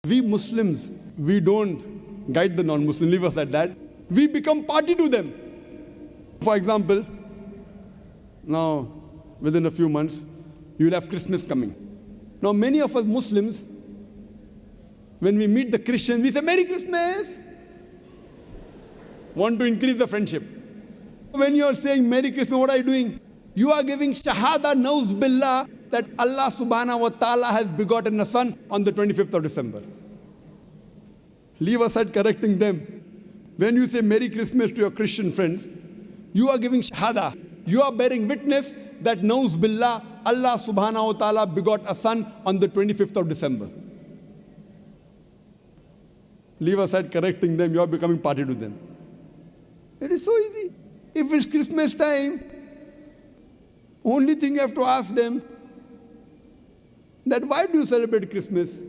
We Muslims, we don't guide the non-Muslim, leave us at that. We become party to them. For example, now within a few months, you will have Christmas coming. Now many of us Muslims, when we meet the Christians, we say, Merry Christmas! Want to increase the friendship. When you are saying Merry Christmas, what are you doing? You are giving shahada nauz billah that Allah subhanahu wa ta'ala has begotten a son on the 25th of December. Leave aside correcting them. When you say Merry Christmas to your Christian friends, you are giving shahada. You are bearing witness that nauz billah, Allah subhanahu wa ta'ala begot a son on the 25th of December. Leave aside correcting them, you are becoming party to them. It is so easy. If it's Christmas time, only thing you have to ask them, that why do you celebrate Christmas?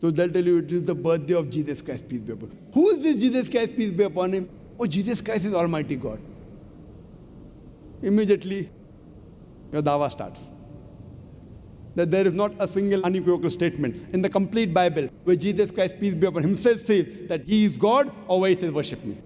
So they'll tell you it is the birthday of Jesus Christ, peace be upon him. Who is this Jesus Christ, peace be upon him? Oh, Jesus Christ is Almighty God. Immediately, your dawah starts. That there is not a single unequivocal statement in the complete Bible where Jesus Christ, peace be upon him, himself says that he is God or where he says worship me.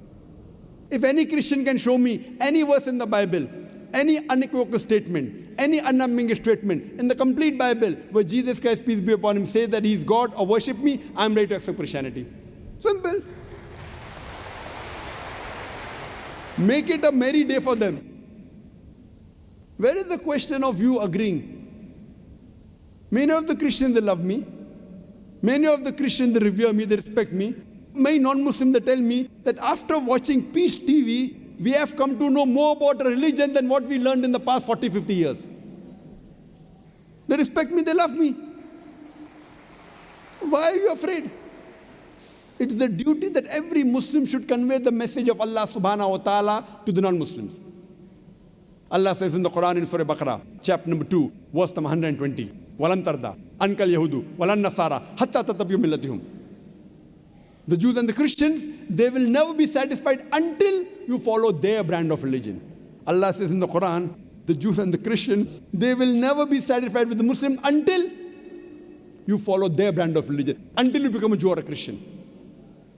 If any Christian can show me any verse in the Bible, any unequivocal statement, any unambiguous statement in the complete Bible where Jesus Christ, peace be upon him, says that he is God or worship me, I am ready to accept Christianity. Simple. Make it a merry day for them. Where is the question of you agreeing? Many of the Christians, they love me. Many of the Christians, they revere me, they respect me. Many non-Muslims, they tell me that after watching Peace TV, we have come to know more about religion than what we learned in the past 40, 50 years. They respect me, they love me. Why are you afraid? It is the duty that every Muslim should convey the message of Allah subhanahu wa ta'ala to the non-Muslims. Allah says in the Quran in Surah Baqarah, chapter number 2, verse number 120, وَلَن تَرْضَى عَنْكَ الْيَهُودُ وَلَن نَّصَارَى حَتَّى تَتَّبِعَ مِلَّتَهُمْ. The Jews and the Christians, they will never be satisfied until you follow their brand of religion. Allah says in the Quran, the Jews and the Christians, they will never be satisfied with the Muslim until you follow their brand of religion, until you become a Jew or a Christian.